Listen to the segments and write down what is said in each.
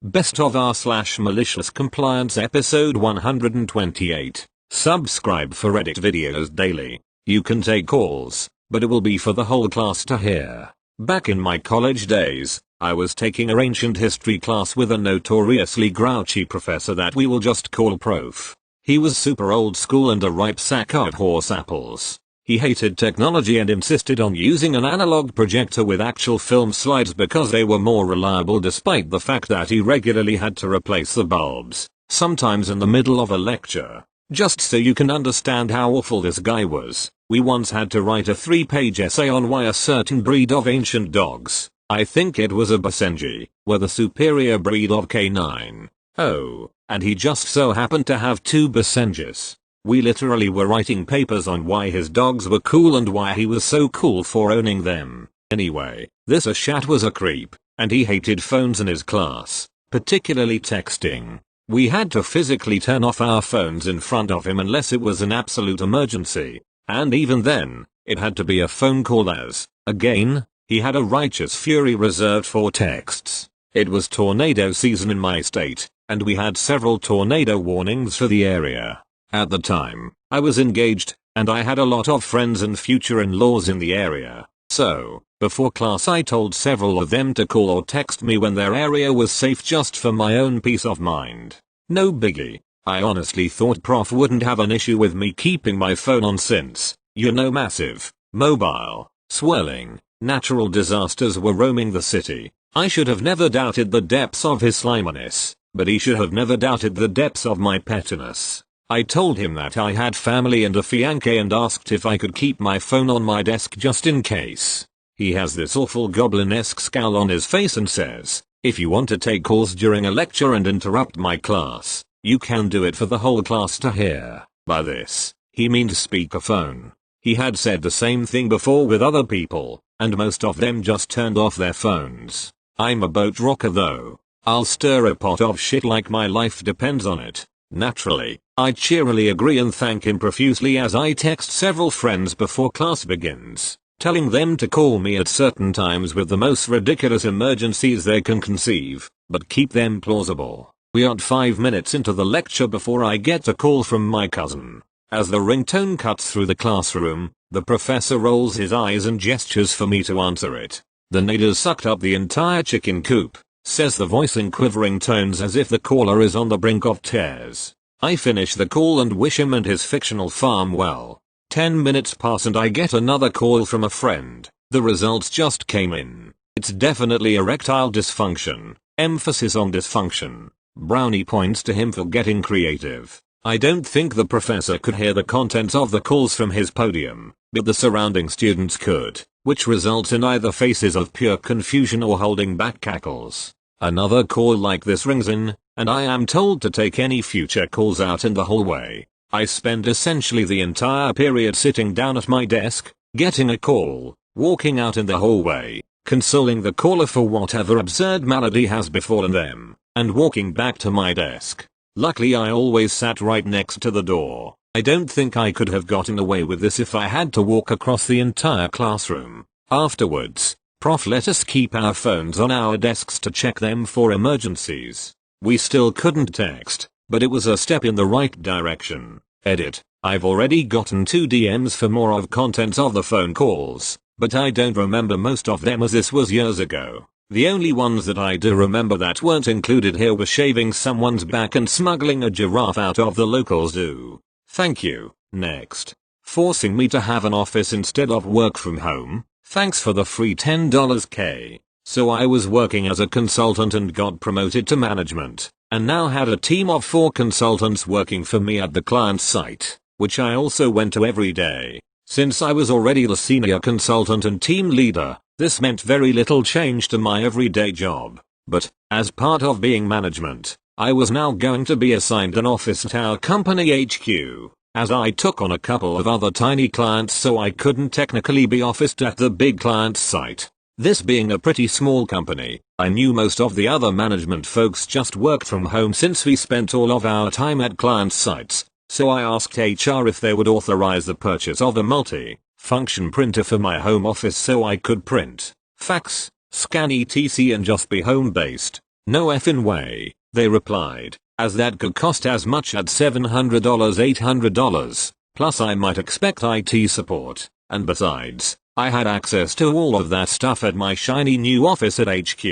Best of r/malicious compliance episode 128. Subscribe for Reddit videos daily. You can take calls, but it will be for the whole class to hear. Back in my college days, I was taking an ancient history class with a notoriously grouchy professor that we will just call Prof. He was super old school and a ripe sack of horse apples. He hated technology and insisted on using an analog projector with actual film slides because they were more reliable, despite the fact that he regularly had to replace the bulbs, sometimes in the middle of a lecture. Just so you can understand how awful this guy was, we once had to write a 3-page essay on why a certain breed of ancient dogs, I think it was a Basenji, were the superior breed of canine. Oh, and he just so happened to have 2 Basenjis. We literally were writing papers on why his dogs were cool and why he was so cool for owning them. Anyway, this Ashat was a creep, and he hated phones in his class, particularly texting. We had to physically turn off our phones in front of him unless it was an absolute emergency, and even then, it had to be a phone call as, again, he had a righteous fury reserved for texts. It was tornado season in my state, and we had several tornado warnings for the area. At the time, I was engaged, and I had a lot of friends and future in-laws in the area. So, before class I told several of them to call or text me when their area was safe just for my own peace of mind. No biggie. I honestly thought Prof wouldn't have an issue with me keeping my phone on since, you know, massive, mobile, swirling, natural disasters were roaming the city. I should have never doubted the depths of his sliminess, but he should have never doubted the depths of my pettiness. I told him that I had family and a fiancé and asked if I could keep my phone on my desk just in case. He has this awful goblin-esque scowl on his face and says, if you want to take calls during a lecture and interrupt my class, you can do it for the whole class to hear. By this, he means speakerphone. He had said the same thing before with other people, and most of them just turned off their phones. I'm a boat rocker though. I'll stir a pot of shit like my life depends on it. Naturally, I cheerily agree and thank him profusely as I text several friends before class begins, telling them to call me at certain times with the most ridiculous emergencies they can conceive, but keep them plausible. We aren't 5 minutes into the lecture before I get a call from my cousin. As the ringtone cuts through the classroom, the professor rolls his eyes and gestures for me to answer it. The neighbors sucked up the entire chicken coop, says the voice in quivering tones as if the caller is on the brink of tears. I finish the call and wish him and his fictional farm well. 10 minutes pass and I get another call from a friend. The results just came in. It's definitely erectile dysfunction. Emphasis on dysfunction. Brownie points to him for getting creative. I don't think the professor could hear the contents of the calls from his podium, but the surrounding students could, which results in either faces of pure confusion or holding back cackles. Another call like this rings in, and I am told to take any future calls out in the hallway. I spend essentially the entire period sitting down at my desk, getting a call, walking out in the hallway, consoling the caller for whatever absurd malady has befallen them, and walking back to my desk. Luckily I always sat right next to the door. I don't think I could have gotten away with this if I had to walk across the entire classroom. Afterwards, Prof let us keep our phones on our desks to check them for emergencies. We still couldn't text, but it was a step in the right direction. Edit. I've already gotten 2 DMs for more of contents of the phone calls, but I don't remember most of them as this was years ago. The only ones that I do remember that weren't included here were shaving someone's back and smuggling a giraffe out of the local zoo. Thank you. Next. Forcing me to have an office instead of work from home. Thanks for the free $10K. So I was working as a consultant and got promoted to management, and now had a team of 4 consultants working for me at the client's site, which I also went to every day. Since I was already the senior consultant and team leader, this meant very little change to my everyday job. But, as part of being management, I was now going to be assigned an office at our company HQ, as I took on a couple of other tiny clients so I couldn't technically be officed at the big client's site. This being a pretty small company, I knew most of the other management folks just worked from home since we spent all of our time at client sites, so I asked HR if they would authorize the purchase of a multi-function printer for my home office so I could print, fax, scan etc and just be home based. No effing way, they replied, as that could cost as much as $700 $800, plus I might expect IT support, and besides, I had access to all of that stuff at my shiny new office at HQ.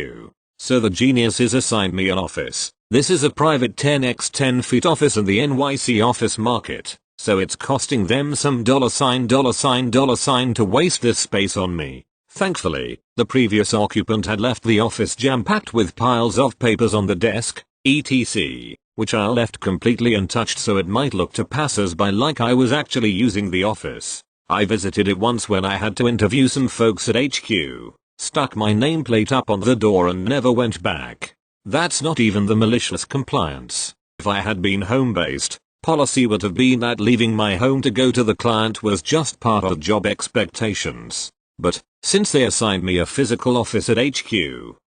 So the geniuses assigned me an office. This is a private 10x10 feet office in the NYC office market, so it's costing them some $sign to waste this space on me. Thankfully, the previous occupant had left the office jam-packed with piles of papers on the desk, etc., which I left completely untouched so it might look to passers-by like I was actually using the office. I visited it once when I had to interview some folks at HQ, stuck my nameplate up on the door and never went back. That's not even the malicious compliance. If I had been home-based, policy would have been that leaving my home to go to the client was just part of job expectations. But, since they assigned me a physical office at HQ,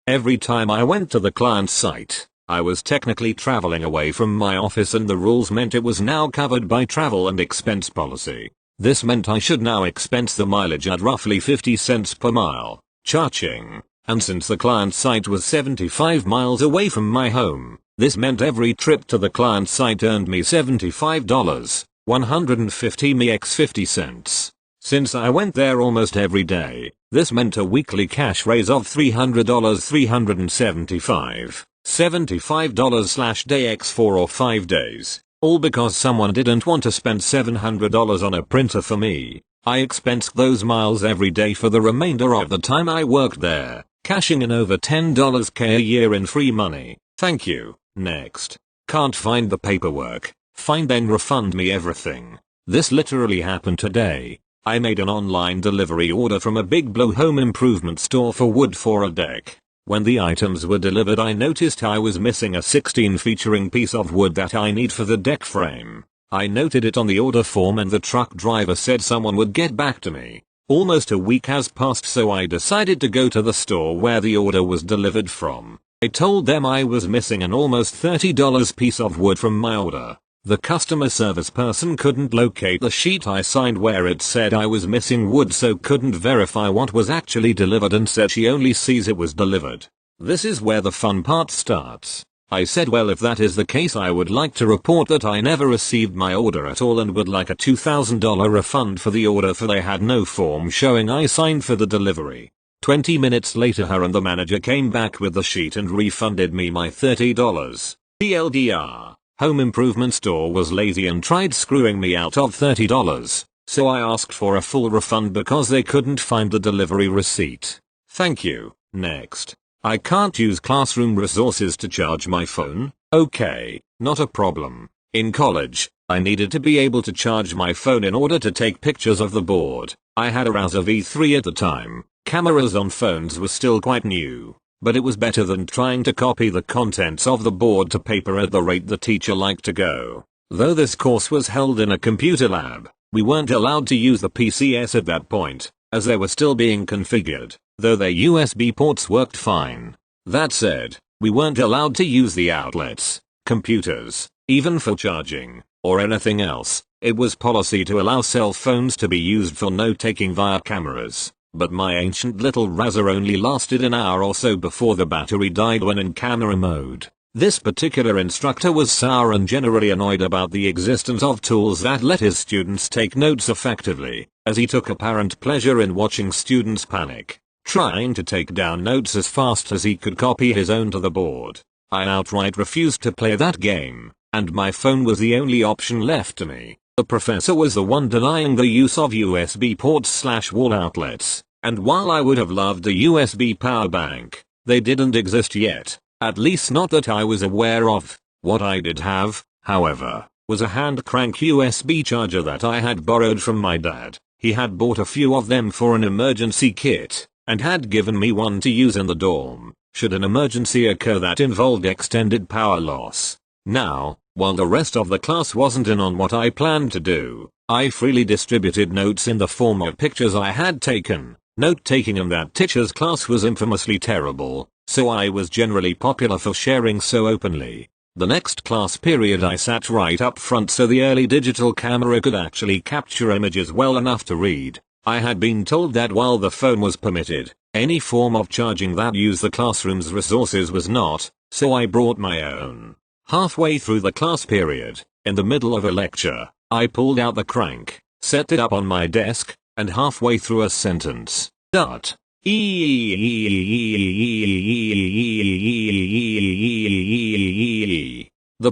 every time I went to the client's site, I was technically traveling away from my office and the rules meant it was now covered by travel and expense policy. This meant I should now expense the mileage at roughly 50 cents per mile, charging, and since the client site was 75 miles away from my home, this meant every trip to the client site earned me $75, 150 me x 50 cents. Since I went there almost every day, this meant a weekly cash raise of $300 $375, $75/day x 4 or 5 days. All because someone didn't want to spend $700 on a printer for me. I expensed those miles every day for the remainder of the time I worked there, cashing in over $10k a year in free money. Thank you. Next. Can't find the paperwork. Fine, then refund me everything. This literally happened today. I made an online delivery order from a big blow home improvement store for wood for a deck. When the items were delivered I noticed I was missing a 16 featuring piece of wood that I need for the deck frame. I noted it on the order form and the truck driver said someone would get back to me. Almost a week has passed so I decided to go to the store where the order was delivered from. I told them I was missing an almost $30 piece of wood from my order. The customer service person couldn't locate the sheet I signed where it said I was missing wood so couldn't verify what was actually delivered and said she only sees it was delivered. This is where the fun part starts. I said well if that is the case I would like to report that I never received my order at all and would like a $2,000 refund for the order for they had no form showing I signed for the delivery. 20 minutes later her and the manager came back with the sheet and refunded me my $30. TLDR. Home improvement store was lazy and tried screwing me out of $30, so I asked for a full refund because they couldn't find the delivery receipt. Thank you. Next. I can't use classroom resources to charge my phone. Okay, not a problem. In college, I needed to be able to charge my phone in order to take pictures of the board. I had a Razr V3 at the time. Cameras on phones were still quite new. But it was better than trying to copy the contents of the board to paper at the rate the teacher liked to go. Though this course was held in a computer lab, we weren't allowed to use the PCs at that point, as they were still being configured, though their USB ports worked fine. That said, we weren't allowed to use the outlets, computers, even for charging, or anything else. It was policy to allow cell phones to be used for note-taking via cameras. But my ancient little Razr only lasted an hour or so before the battery died when in camera mode. This particular instructor was sour and generally annoyed about the existence of tools that let his students take notes effectively, as he took apparent pleasure in watching students panic, trying to take down notes as fast as he could copy his own to the board. I outright refused to play that game, and my phone was the only option left to me. The professor was the one denying the use of USB ports/wall outlets, and while I would have loved a USB power bank, they didn't exist yet, at least not that I was aware of. What I did have, however, was a hand crank USB charger that I had borrowed from my dad. He had bought a few of them for an emergency kit, and had given me one to use in the dorm, should an emergency occur that involved extended power loss. Now, while the rest of the class wasn't in on what I planned to do, I freely distributed notes in the form of pictures I had taken. Note-taking in that teacher's class was infamously terrible, so I was generally popular for sharing so openly. The next class period I sat right up front so the early digital camera could actually capture images well enough to read. I had been told that while the phone was permitted, any form of charging that used the classroom's resources was not, so I brought my own. Halfway through the class period, in the middle of a lecture, I pulled out the crank, set it up on my desk, and halfway through a sentence, the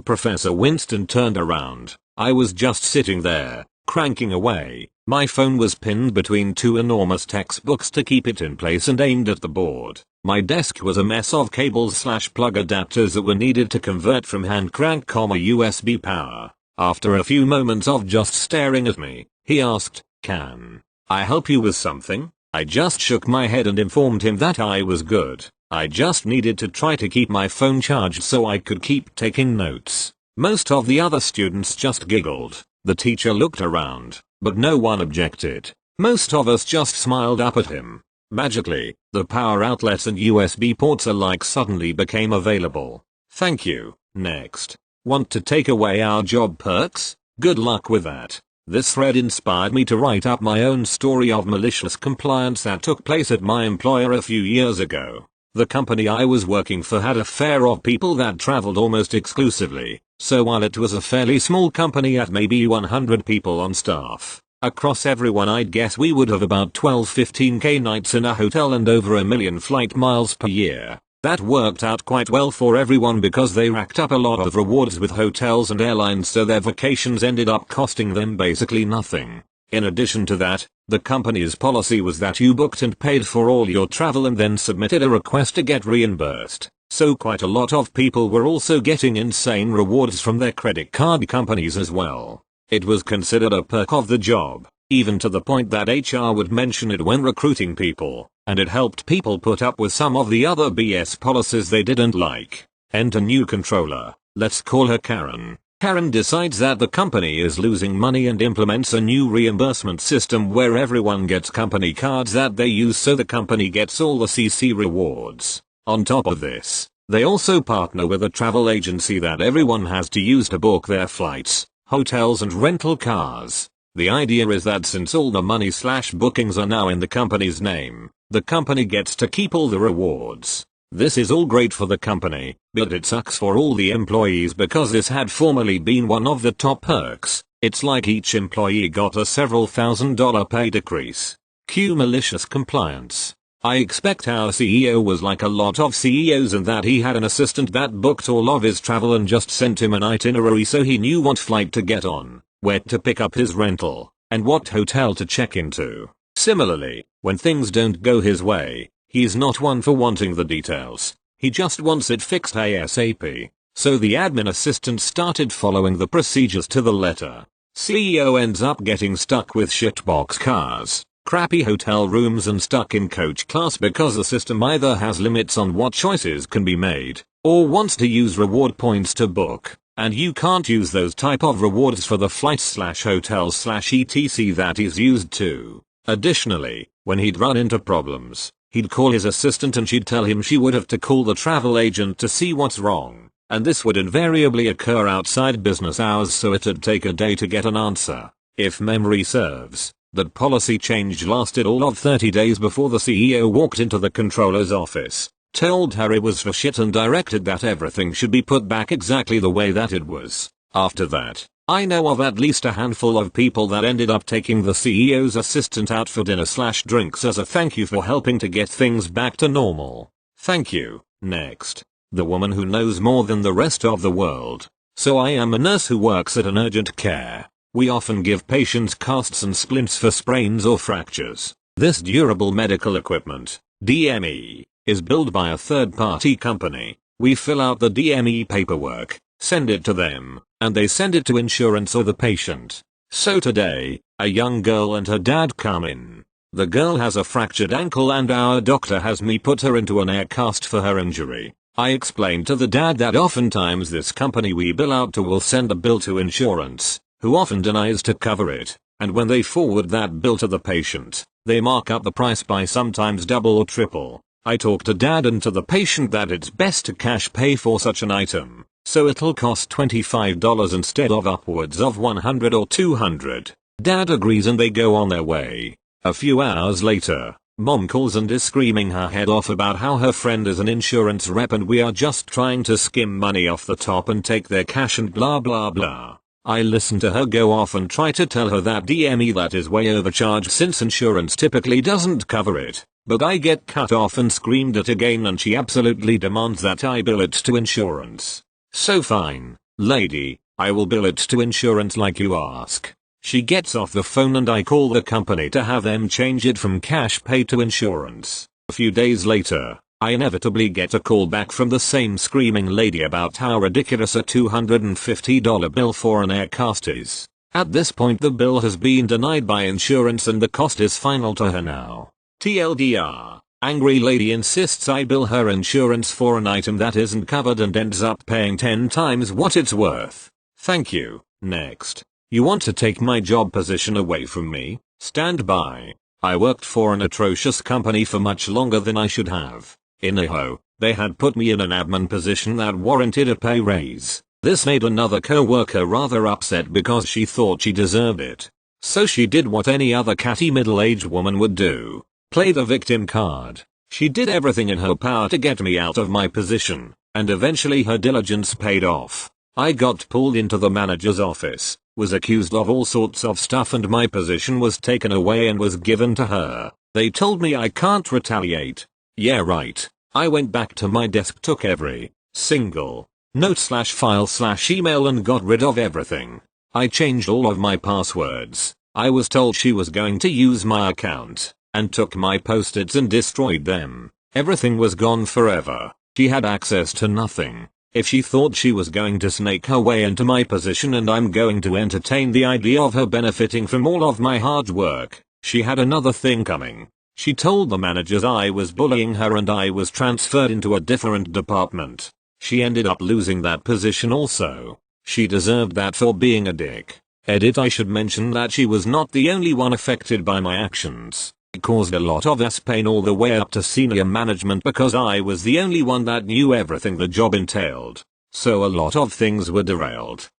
professor winced and turned around. I was just sitting there, cranking away. My phone was pinned between two enormous textbooks to keep it in place and aimed at the board. My desk was a mess of cables/plug adapters that were needed to convert from hand crank, USB power. After a few moments of just staring at me, he asked, "Can I help you with something?" I just shook my head and informed him that I was good. I just needed to try to keep my phone charged so I could keep taking notes. Most of the other students just giggled. The teacher looked around, but no one objected. Most of us just smiled up at him. Magically, the power outlets and USB ports alike suddenly became available. Thank you. Next. Want to take away our job perks? Good luck with that. This thread inspired me to write up my own story of malicious compliance that took place at my employer a few years ago. The company I was working for had a fair of people that traveled almost exclusively, so while it was a fairly small company at maybe 100 people on staff, across everyone I'd guess we would have about 12-15k nights in a hotel and over 1 million flight miles per year. That worked out quite well for everyone because they racked up a lot of rewards with hotels and airlines, so their vacations ended up costing them basically nothing. In addition to that, the company's policy was that you booked and paid for all your travel and then submitted a request to get reimbursed. So quite a lot of people were also getting insane rewards from their credit card companies as well. It was considered a perk of the job, even to the point that HR would mention it when recruiting people, and it helped people put up with some of the other BS policies they didn't like. Enter new controller. Let's call her Karen. Karen decides that the company is losing money and implements a new reimbursement system where everyone gets company cards that they use, so the company gets all the CC rewards. On top of this, they also partner with a travel agency that everyone has to use to book their flights, hotels and rental cars. The idea is that since all the money/bookings are now in the company's name, the company gets to keep all the rewards. This is all great for the company, but it sucks for all the employees because this had formerly been one of the top perks. It's like each employee got a several $1,000 pay decrease. Cue malicious compliance. I expect our CEO was like a lot of CEOs in that he had an assistant that booked all of his travel and just sent him an itinerary so he knew what flight to get on, where to pick up his rental, and what hotel to check into. Similarly, when things don't go his way, he's not one for wanting the details. He just wants it fixed ASAP. So the admin assistant started following the procedures to the letter. CEO ends up getting stuck with shitbox cars, crappy hotel rooms and stuck in coach class because the system either has limits on what choices can be made, or wants to use reward points to book, and you can't use those type of rewards for the flights/hotels/etc that is used to. Additionally, when he'd run into problems, he'd call his assistant and she'd tell him she would have to call the travel agent to see what's wrong, and this would invariably occur outside business hours, so it'd take a day to get an answer. If memory serves, that policy change lasted all of 30 days before the CEO walked into the controller's office, told her it was for shit and directed that everything should be put back exactly the way that it was. After that, I know of at least a handful of people that ended up taking the CEO's assistant out for dinner/drinks as a thank you for helping to get things back to normal. Thank you. Next. The woman who knows more than the rest of the world. So I am a nurse who works at an urgent care. We often give patients casts and splints for sprains or fractures. This durable medical equipment, DME, is billed by a third-party company. We fill out the DME paperwork, send it to them, and they send it to insurance or the patient. So today, a young girl and her dad come in. The girl has a fractured ankle and our doctor has me put her into an air cast for her injury. I explained to the dad that oftentimes this company we bill out to will send a bill to insurance, who often denies to cover it, and when they forward that bill to the patient, they mark up the price by sometimes double or triple. I talked to dad and to the patient that it's best to cash pay for such an item, so it'll cost $25 instead of upwards of $100 or $200. Dad agrees and they go on their way. A few hours later, mom calls and is screaming her head off about how her friend is an insurance rep and we are just trying to skim money off the top and take their cash and blah blah blah. I listen to her go off and try to tell her that DME that is way overcharged since insurance typically doesn't cover it. But I get cut off and screamed at again and she absolutely demands that I bill it to insurance. So fine, lady, I will bill it to insurance like you ask. She gets off the phone and I call the company to have them change it from cash pay to insurance. A few days later, I inevitably get a call back from the same screaming lady about how ridiculous a $250 bill for an air cast is. At this point the bill has been denied by insurance and the cost is final to her now. TLDR, angry lady insists I bill her insurance for an item that isn't covered and ends up paying 10 times what it's worth. Thank you. Next. You want to take my job position away from me? Stand by. I worked for an atrocious company for much longer than I should have. In Idaho, they had put me in an admin position that warranted a pay raise. This made another co-worker rather upset because she thought she deserved it. So she did what any other catty middle-aged woman would do. Play the victim card. She did everything in her power to get me out of my position, and eventually her diligence paid off. I got pulled into the manager's office, was accused of all sorts of stuff and my position was taken away and was given to her. They told me I can't retaliate. Yeah right. I went back to my desk, took every single note/file/email and got rid of everything. I changed all of my passwords. I was told she was going to use my account, and took my post-its and destroyed them. Everything was gone forever. She had access to nothing. If she thought she was going to snake her way into my position and I'm going to entertain the idea of her benefiting from all of my hard work, she had another thing coming. She told the managers I was bullying her and I was transferred into a different department. She ended up losing that position also. She deserved that for being a dick. Edit: I should mention that she was not the only one affected by my actions. It caused a lot of us pain all the way up to senior management because I was the only one that knew everything the job entailed. So a lot of things were derailed.